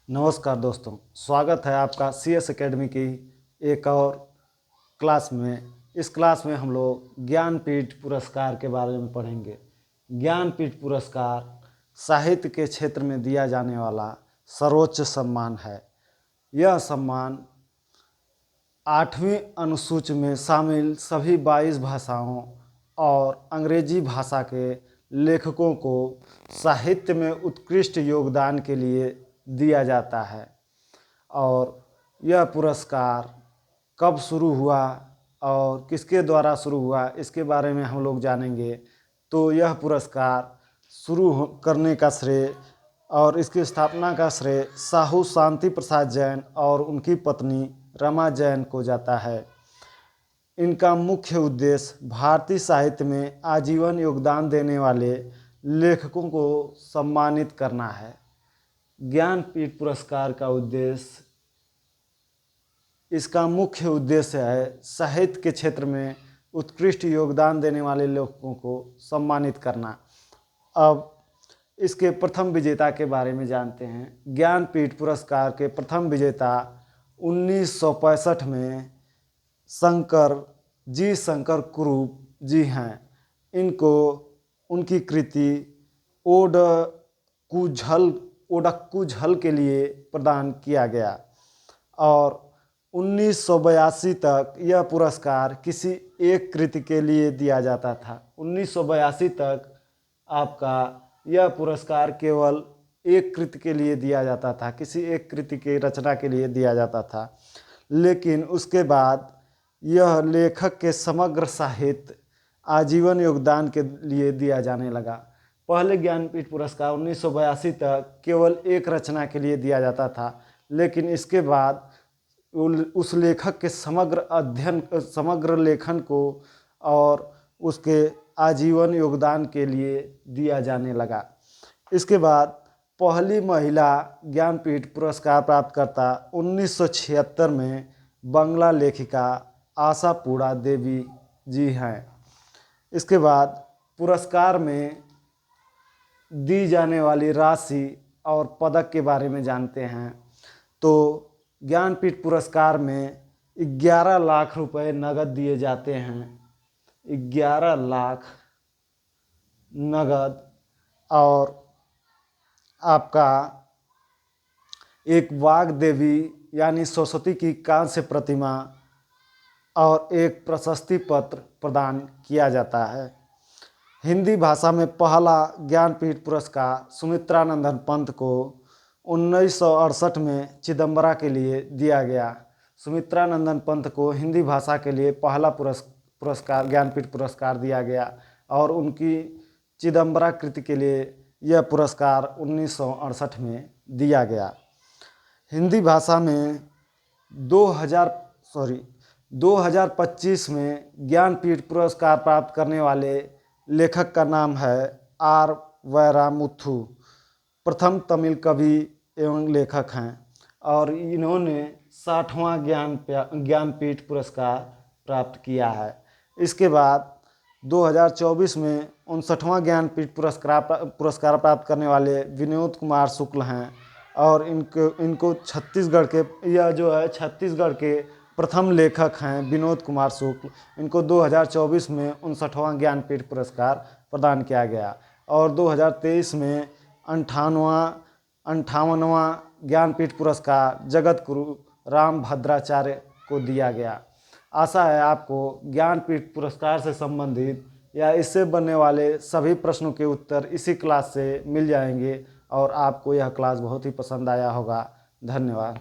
नमस्कार दोस्तों, स्वागत है आपका CS एकेडमी की एक और क्लास में। इस क्लास में हम लोग ज्ञानपीठ पुरस्कार के बारे में पढ़ेंगे। ज्ञानपीठ पुरस्कार साहित्य के क्षेत्र में दिया जाने वाला सर्वोच्च सम्मान है। यह सम्मान 8वीं अनुसूची में शामिल सभी 22 भाषाओं और अंग्रेजी भाषा के लेखकों को साहित्य में उत्कृष्ट योगदान के लिए दिया जाता है। और यह पुरस्कार कब शुरू हुआ और किसके द्वारा शुरू हुआ, इसके बारे में हम लोग जानेंगे। तो यह पुरस्कार शुरू करने का श्रेय और इसकी स्थापना का श्रेय साहू शांति प्रसाद जैन और उनकी पत्नी रमा जैन को जाता है। इनका मुख्य उद्देश्य भारतीय साहित्य में आजीवन योगदान देने वाले लेखकों को सम्मानित करना है। ज्ञानपीठ पुरस्कार का उद्देश्य, इसका मुख्य उद्देश्य है साहित्य के क्षेत्र में उत्कृष्ट योगदान देने वाले लेखकों को सम्मानित करना। अब इसके प्रथम विजेता के बारे में जानते हैं। ज्ञानपीठ पुरस्कार के प्रथम विजेता 1965 में शंकर कुरूप जी हैं। इनको उनकी कृति ओडक्कू झल के लिए प्रदान किया गया और 1982 तक यह पुरस्कार किसी एक कृति के लिए दिया जाता था। 1982 तक आपका यह पुरस्कार केवल एक कृति के लिए दिया जाता था, किसी एक कृति के रचना के लिए दिया जाता था। लेकिन उसके बाद यह लेखक के समग्र साहित्य आजीवन योगदान के लिए दिया जाने लगा। पहले ज्ञानपीठ पुरस्कार 1982 तक केवल एक रचना के लिए दिया जाता था, लेकिन इसके बाद उस लेखक के समग्र लेखन को और उसके आजीवन योगदान के लिए दिया जाने लगा। इसके बाद पहली महिला ज्ञानपीठ पुरस्कार प्राप्तकर्ता 1976 में बांग्ला लेखिका आशापूर्णा देवी जी हैं। इसके बाद पुरस्कार में दी जाने वाली राशि और पदक के बारे में जानते हैं। तो ज्ञानपीठ पुरस्कार में 11 लाख रुपए नगद दिए जाते हैं। 11 लाख नगद और आपका एक वाग देवी यानी सरस्वती की कांस्य प्रतिमा और एक प्रशस्ति पत्र प्रदान किया जाता है। हिंदी भाषा में पहला ज्ञानपीठ पुरस्कार सुमित्रानंदन पंत को 1968 में चिदम्बरा के लिए दिया गया। सुमित्रानंदन पंत को हिंदी भाषा के लिए पहला पुरस्कार ज्ञानपीठ पुरस्कार दिया गया और उनकी चिदम्बरा कृति के लिए यह पुरस्कार 1968 में दिया गया। हिंदी भाषा में 2025 में ज्ञानपीठ पुरस्कार प्राप्त करने वाले लेखक का नाम है आर वैरामुथु। प्रथम तमिल कवि एवं लेखक हैं और इन्होंने 60वां ज्ञानपीठ पुरस्कार प्राप्त किया है। इसके बाद 2024 में 59वां ज्ञानपीठ पुरस्कार प्राप्त करने वाले विनोद कुमार शुक्ल हैं और इनको छत्तीसगढ़ के प्रथम लेखक हैं विनोद कुमार शुक्ल। इनको 2024 में 59वां ज्ञानपीठ पुरस्कार प्रदान किया गया और 2023 में 58वां ज्ञानपीठ पुरस्कार जगत गुरु राम भद्राचार्य को दिया गया। आशा है आपको ज्ञानपीठ पुरस्कार से संबंधित या इससे बनने वाले सभी प्रश्नों के उत्तर इसी क्लास से मिल जाएंगे और आपको यह क्लास बहुत ही पसंद आया होगा। धन्यवाद।